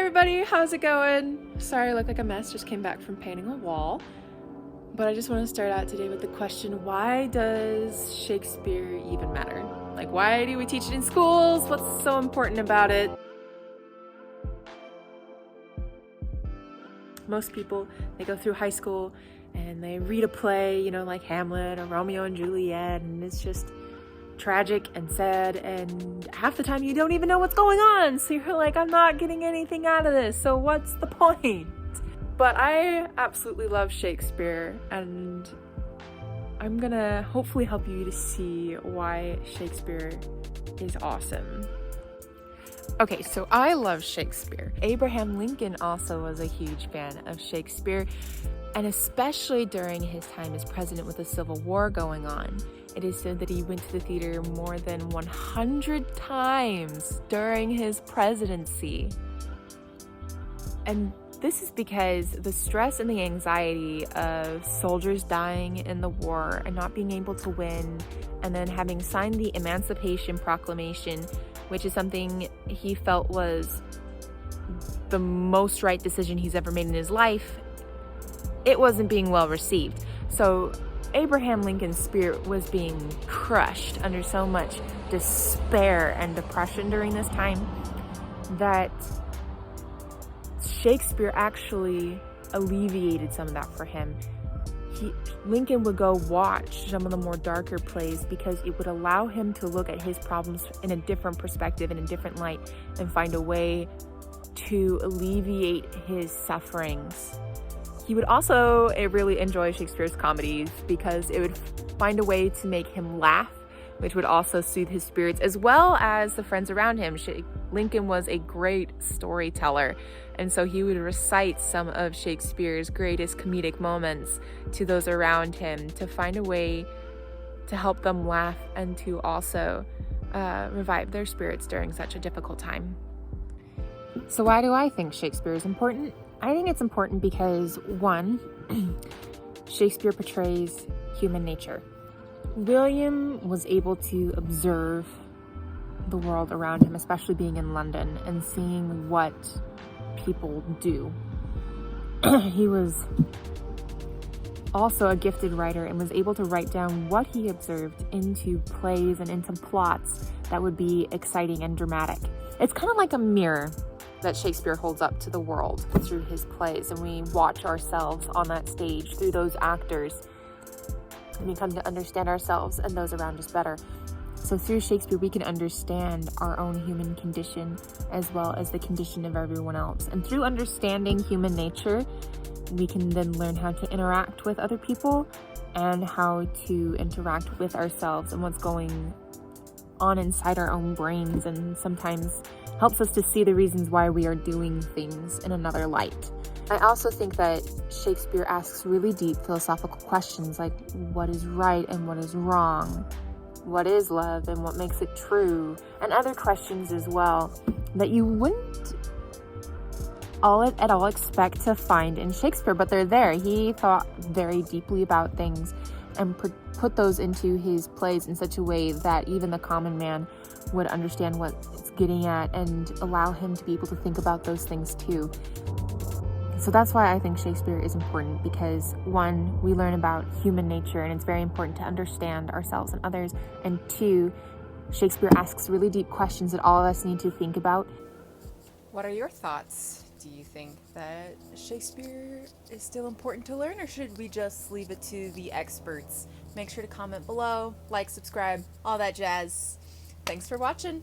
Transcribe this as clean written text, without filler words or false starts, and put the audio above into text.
everybody, how's it going? Sorry I look like a mess, just came back from painting a wall. But I just want to start out today with the question, why does Shakespeare even matter? Like, why do we teach it in schools? What's so important about it? Most people, they go through high school and they read a play, like Hamlet or Romeo and Juliet, and it's just tragic and sad, and half the time you don't even know what's going on, so you're like, I'm not getting anything out of this, so what's the point? But I absolutely love Shakespeare, and I'm gonna hopefully help you to see why Shakespeare is awesome. Okay, so I love Shakespeare. Abraham Lincoln also was a huge fan of Shakespeare, and especially during his time as president with the Civil War going on. It is said that he went to the theater more than 100 times during his presidency. And this is because the stress and the anxiety of soldiers dying in the war and not being able to win, and then having signed the Emancipation Proclamation, which is something he felt was the most right decision he's ever made in his life, it wasn't being well received. So Abraham Lincoln's spirit was being crushed under so much despair and depression during this time that Shakespeare actually alleviated some of that for him. Lincoln would go watch some of the more darker plays because it would allow him to look at his problems in a different perspective, in a different light, and find a way to alleviate his sufferings. He would also really enjoy Shakespeare's comedies because it would find a way to make him laugh, which would also soothe his spirits, as well as the friends around him. Lincoln was a great storyteller, and so he would recite some of Shakespeare's greatest comedic moments to those around him to find a way to help them laugh and to also revive their spirits during such a difficult time. So why do I think Shakespeare is important? I think it's important because, one, Shakespeare portrays human nature. William was able to observe the world around him, especially being in London and seeing what people do. He was also a gifted writer and was able to write down what he observed into plays and into plots that would be exciting and dramatic. It's kind of like a mirror that Shakespeare holds up to the world through his plays, and we watch ourselves on that stage through those actors, and we come to understand ourselves and those around us better. So through Shakespeare, we can understand our own human condition as well as the condition of everyone else. And through understanding human nature, we can then learn how to interact with other people and how to interact with ourselves and what's going on inside our own brains, and sometimes helps us to see the reasons why we are doing things in another light. I also think that Shakespeare asks really deep philosophical questions like, what is right and what is wrong? What is love and what makes it true? And other questions as well that you wouldn't at all expect to find in Shakespeare, but they're there. He thought very deeply about things and put those into his plays in such a way that even the common man would understand what it's getting at and allow him to be able to think about those things too. So that's why I think Shakespeare is important, because one, we learn about human nature and it's very important to understand ourselves and others, and two, Shakespeare asks really deep questions that all of us need to think about. What are your thoughts? Do you think that Shakespeare is still important to learn, or should we just leave it to the experts? Make sure to comment below, like, subscribe, all that jazz. Thanks for watching.